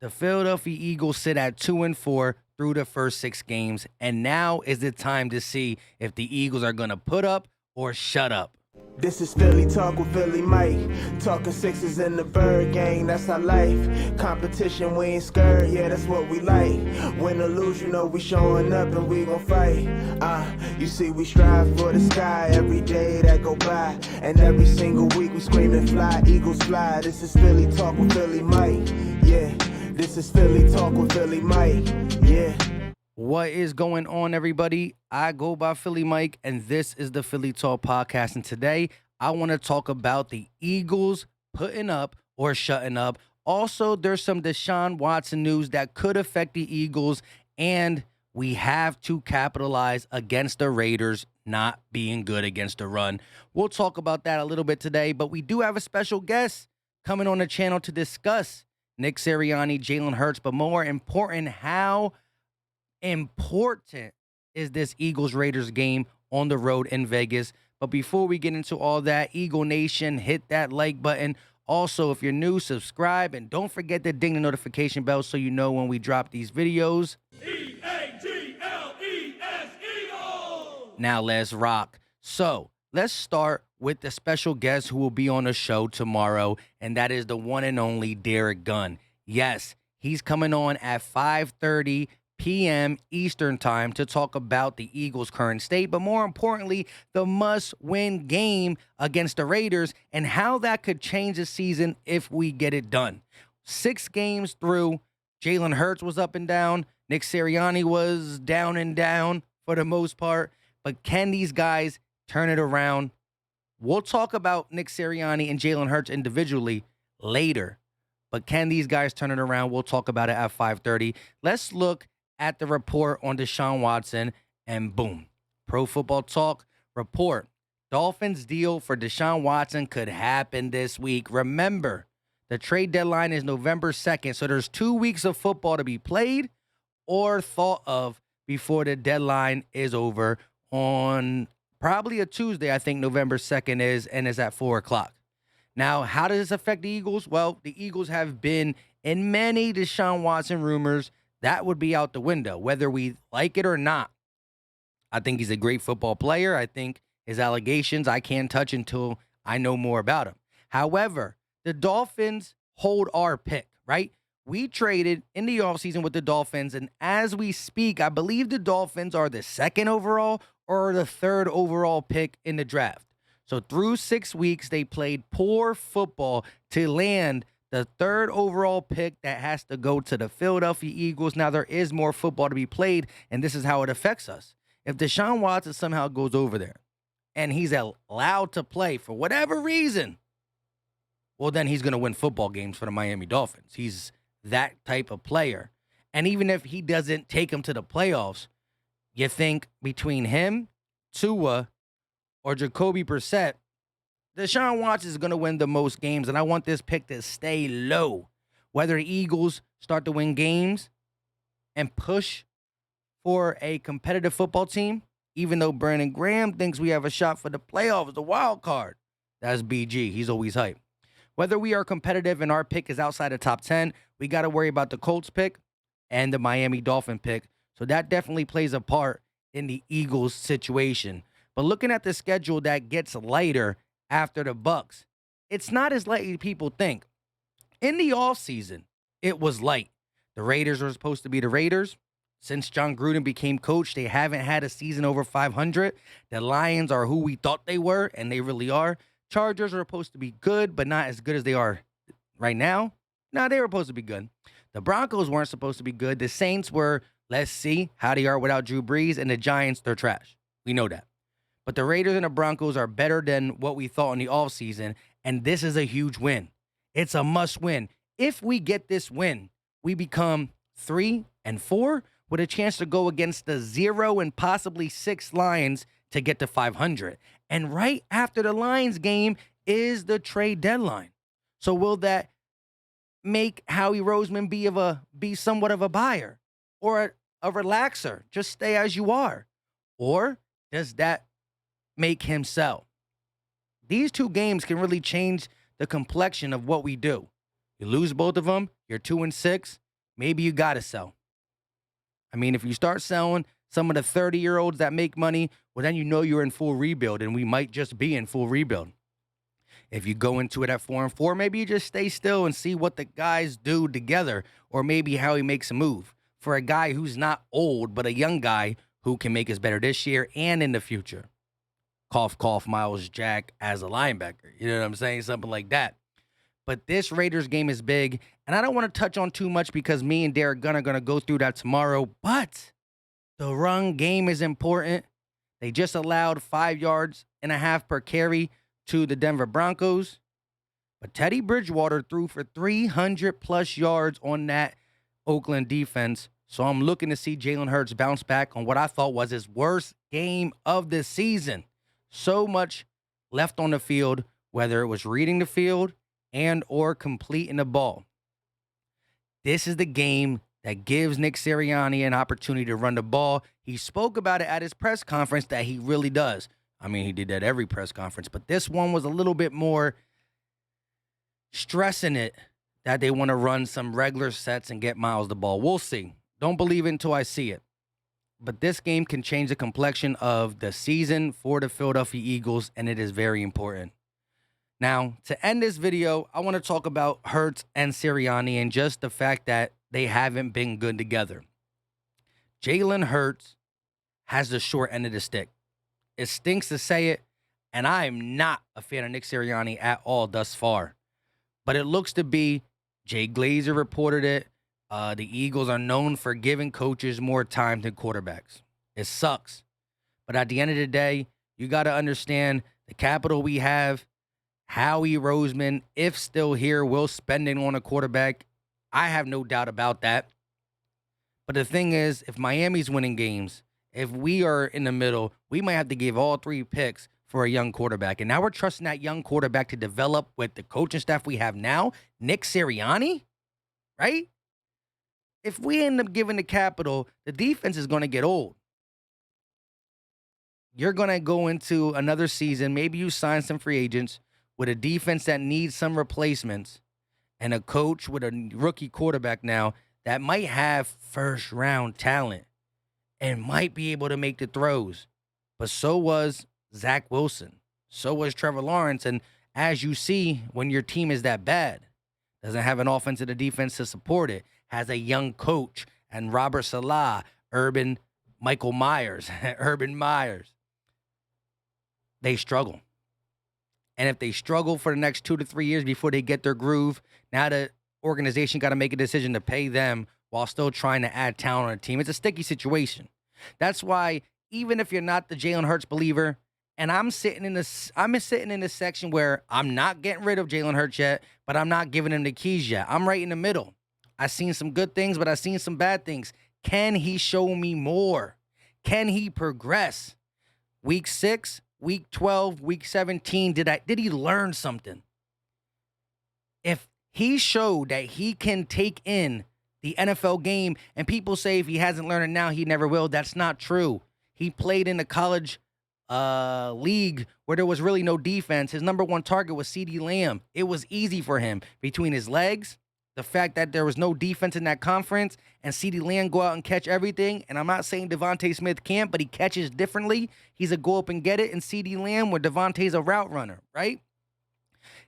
The Philadelphia Eagles sit at 2-4 through the first 6 games, and now is the time to see if the Eagles are going to put up or shut up. This is Philly Talk with Philly Mike. Talking sixes in the bird gang, that's our life. Competition, we ain't scared, yeah, that's what we like. Win or lose, you know we showing up and we gon' fight. You see we strive for the sky every day that go by. And every single week we screaming fly, Eagles fly. This is Philly Talk with Philly Mike, yeah. This is Philly Talk with Philly Mike, yeah. What is going on, everybody? I go by Philly Mike, and this is the Philly Talk Podcast. And today, I want to talk about the Eagles putting up or shutting up. Also, there's some Deshaun Watson news that could affect the Eagles, and we have to capitalize against the Raiders not being good against the run. We'll talk about that a little bit today, but we do have a special guest coming on the channel to discuss Nick Sirianni, Jalen Hurts, but more important, how important is this Eagles-Raiders game on the road in Vegas. But before we get into all that, Eagle Nation, hit that like button. Also, if you're new, subscribe, and don't forget to ding the notification bell so you know when we drop these videos. E-A-G-L-E-S, Eagles! Now let's rock. So let's start with the special guest who will be on the show tomorrow, and that is the one and only Derek Gunn. Yes, he's coming on at 5:30 p.m. Eastern Time to talk about the Eagles' current state, but more importantly, the must-win game against the Raiders and how that could change the season if we get it done. 6 games through, Jalen Hurts was up and down. Nick Sirianni was down and down for the most part, but can these guys turn it around? We'll talk about Nick Sirianni and Jalen Hurts individually later, but can these guys turn it around? We'll talk about it at 5:30. Let's look at the report on Deshaun Watson, and boom, Pro Football Talk report. Dolphins deal for Deshaun Watson could happen this week. Remember, the trade deadline is November 2nd, so there's 2 weeks of football to be played or thought of before the deadline is over on probably a Tuesday. I think November 2nd is, and it's at 4 o'clock. Now, how does this affect the Eagles? Well, the Eagles have been in many Deshaun Watson rumors. That would be out the window, whether we like it or not. I think he's a great football player. I think his allegations I can't touch until I know more about him. However, the Dolphins hold our pick, right? We traded in the offseason with the Dolphins, and as we speak, I believe the Dolphins are the 2nd overall or the 3rd overall pick in the draft. So through 6 weeks, they played poor football to land the 3rd overall pick that has to go to the Philadelphia Eagles. Now, there is more football to be played, and this is how it affects us. If Deshaun Watson somehow goes over there and he's allowed to play for whatever reason, well, then he's going to win football games for the Miami Dolphins. He's that type of player. And even if he doesn't take him to the playoffs, you think between him, Tua, or Jacoby Brissett, Deshaun Watson is going to win the most games, and I want this pick to stay low. Whether the Eagles start to win games and push for a competitive football team, even though Brandon Graham thinks we have a shot for the playoffs, the wild card, that's BG. He's always hype. Whether we are competitive and our pick is outside the top 10, we got to worry about the Colts pick and the Miami Dolphin pick. So that definitely plays a part in the Eagles situation. But looking at the schedule that gets lighter after the Bucks, it's not as light as people think. In the offseason, it was light. The Raiders were supposed to be the Raiders. Since John Gruden became coach, they haven't had a season over 500. The Lions are who we thought they were, and they really are. Chargers are supposed to be good, but not as good as they are right now. No, they were supposed to be good. The Broncos weren't supposed to be good. The Saints were, let's see how they are without Drew Brees, and the Giants, they're trash. We know that. But the Raiders and the Broncos are better than what we thought in the offseason, and this is a huge win. It's a must win. If we get this win, we become 3-4 with a chance to go against the 0 and possibly 6 Lions to get to 500. And right after the Lions game is the trade deadline. So will that make Howie Roseman be somewhat of a buyer or a relaxer? Just stay as you are. Or does that make him sell? These 2 games can really change the complexion of what we do. You lose both of them, you're 2-6. maybe you got to sell. I mean, if you start selling some of the 30-year-olds that make money, well, then you know you're in full rebuild, and we might just be in full rebuild. If you go into it at 4-4, maybe you just stay still and see what the guys do together, or maybe how he makes a move for a guy who's not old, but a young guy who can make us better this year and in the future. Cough, cough, Miles Jack as a linebacker. You know what I'm saying? Something like that. But this Raiders game is big, and I don't want to touch on too much because me and Derek Gunn are going to go through that tomorrow, but the run game is important. They just allowed 5.5 yards per carry to the Denver Broncos, but Teddy Bridgewater threw for 300-plus yards on that Oakland defense, so I'm looking to see Jalen Hurts bounce back on what I thought was his worst game of the season. So much left on the field, whether it was reading the field and or completing the ball. This is the game that gives Nick Sirianni an opportunity to run the ball. He spoke about it at his press conference that he really does. I mean, he did that every press conference, but this one was a little bit more stressing it that they want to run some regular sets and get Miles the ball. We'll see. Don't believe it until I see it. But this game can change the complexion of the season for the Philadelphia Eagles, and it is very important. Now, to end this video, I want to talk about Hurts and Sirianni and just the fact that they haven't been good together. Jalen Hurts has the short end of the stick. It stinks to say it, and I am not a fan of Nick Sirianni at all thus far. But it looks to be, Jay Glazer reported it, the Eagles are known for giving coaches more time than quarterbacks. It sucks. But at the end of the day, you got to understand the capital we have. Howie Roseman, if still here, will spend it on a quarterback. I have no doubt about that. But the thing is, if Miami's winning games, if we are in the middle, we might have to give all 3 picks for a young quarterback. And now we're trusting that young quarterback to develop with the coaching staff we have now. Nick Sirianni, right? If we end up giving the capital, the defense is going to get old. You're going to go into another season. Maybe you sign some free agents with a defense that needs some replacements and a coach with a rookie quarterback now that might have first-round talent and might be able to make the throws. But so was Zach Wilson. So was Trevor Lawrence. And as you see, when your team is that bad, doesn't have an offensive or defense to support it, has a young coach and Robert Saleh, Urban Myers, they struggle. And if they struggle for the next 2 to 3 years before they get their groove, now the organization got to make a decision to pay them while still trying to add talent on a team. It's a sticky situation. That's why even if you're not the Jalen Hurts believer, and I'm sitting in this section where I'm not getting rid of Jalen Hurts yet, but I'm not giving him the keys yet. I'm right in the middle. I've seen some good things, but I've seen some bad things. Can he show me more? Can he progress? Week 6, week 12, week 17, did he learn something? If he showed that he can take in the NFL game, and people say if he hasn't learned it now, he never will, that's not true. He played in a college league where there was really no defense. His number 1 target was CeeDee Lamb. It was easy for him between his legs, the fact that there was no defense in that conference, and CeeDee Lamb go out and catch everything. And I'm not saying Devontae Smith can't, but he catches differently. He's a go up and get it, and CeeDee Lamb, where Devontae's a route runner, right?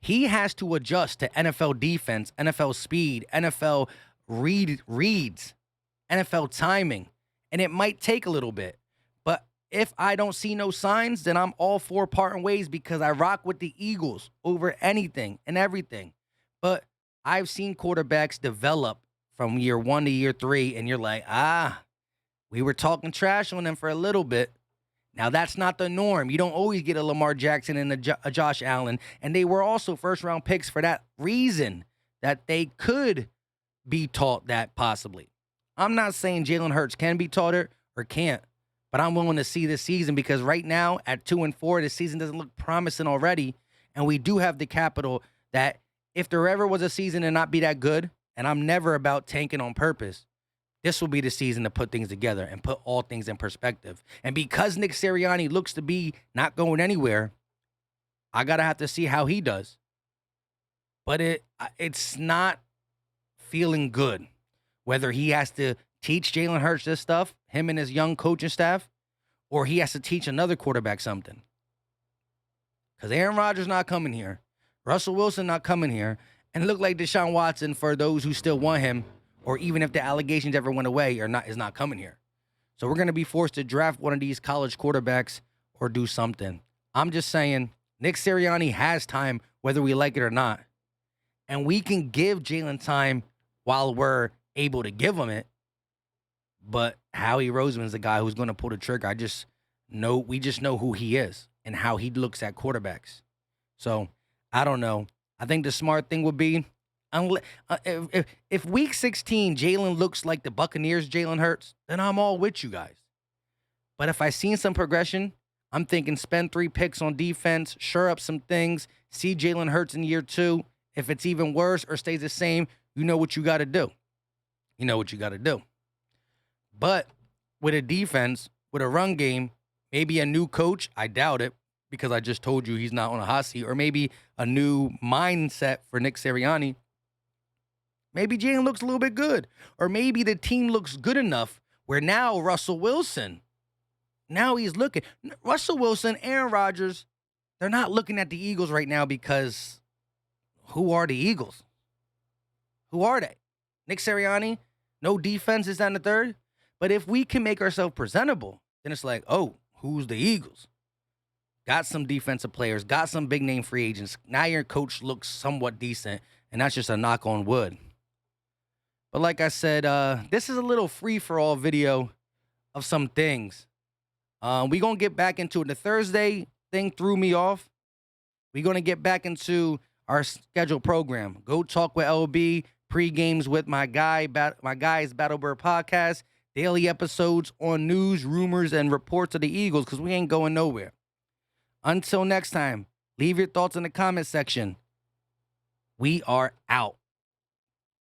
He has to adjust to NFL defense, NFL speed, NFL reads, NFL timing, and it might take a little bit. But if I don't see no signs, then I'm all for parting ways because I rock with the Eagles over anything and everything. But I've seen quarterbacks develop from year 1 to year 3, and you're like, we were talking trash on them for a little bit. Now, that's not the norm. You don't always get a Lamar Jackson and a Josh Allen, and they were also first-round picks for that reason, that they could be taught that possibly. I'm not saying Jalen Hurts can be taught it or can't, but I'm willing to see this season because right now at 2-4, the season doesn't look promising already, and we do have the capital that if there ever was a season to not be that good, and I'm never about tanking on purpose, this will be the season to put things together and put all things in perspective. And because Nick Sirianni looks to be not going anywhere, I got to have to see how he does. But it's not feeling good. Whether he has to teach Jalen Hurts this stuff, him and his young coaching staff, or he has to teach another quarterback something. Because Aaron Rodgers not coming here. Russell Wilson not coming here. And it looked like Deshaun Watson, for those who still want him, or even if the allegations ever went away, is not coming here. So we're going to be forced to draft one of these college quarterbacks or do something. I'm just saying, Nick Sirianni has time, whether we like it or not. And we can give Jalen time while we're able to give him it. But Howie Roseman's the guy who's going to pull the trigger. We just know who he is and how he looks at quarterbacks. So, I don't know. I think the smart thing would be, if week 16 Jalen looks like the Buccaneers Jalen Hurts, then I'm all with you guys. But if I seen some progression, I'm thinking spend 3 picks on defense, shore up some things, see Jalen Hurts in year 2. If it's even worse or stays the same, you know what you got to do. You know what you got to do. But with a defense, with a run game, maybe a new coach, I doubt it, because I just told you he's not on a hot seat, or maybe a new mindset for Nick Sirianni. Maybe Jalen looks a little bit good, or maybe the team looks good enough where now Russell Wilson, Russell Wilson, Aaron Rodgers, they're not looking at the Eagles right now because who are the Eagles? Who are they? Nick Sirianni, no defense, is that in the third? But if we can make ourselves presentable, then it's like, oh, who's the Eagles? Got some defensive players, got some big-name free agents. Now your coach looks somewhat decent, and that's just a knock on wood. But like I said, this is a little free-for-all video of some things. We're going to get back into it. The Thursday thing threw me off. We're going to get back into our scheduled program. Go Talk with LB, pre-games with my guys, Battlebird Podcast, daily episodes on news, rumors, and reports of the Eagles, because we ain't going nowhere. Until next time, leave your thoughts in the comment section. We are out.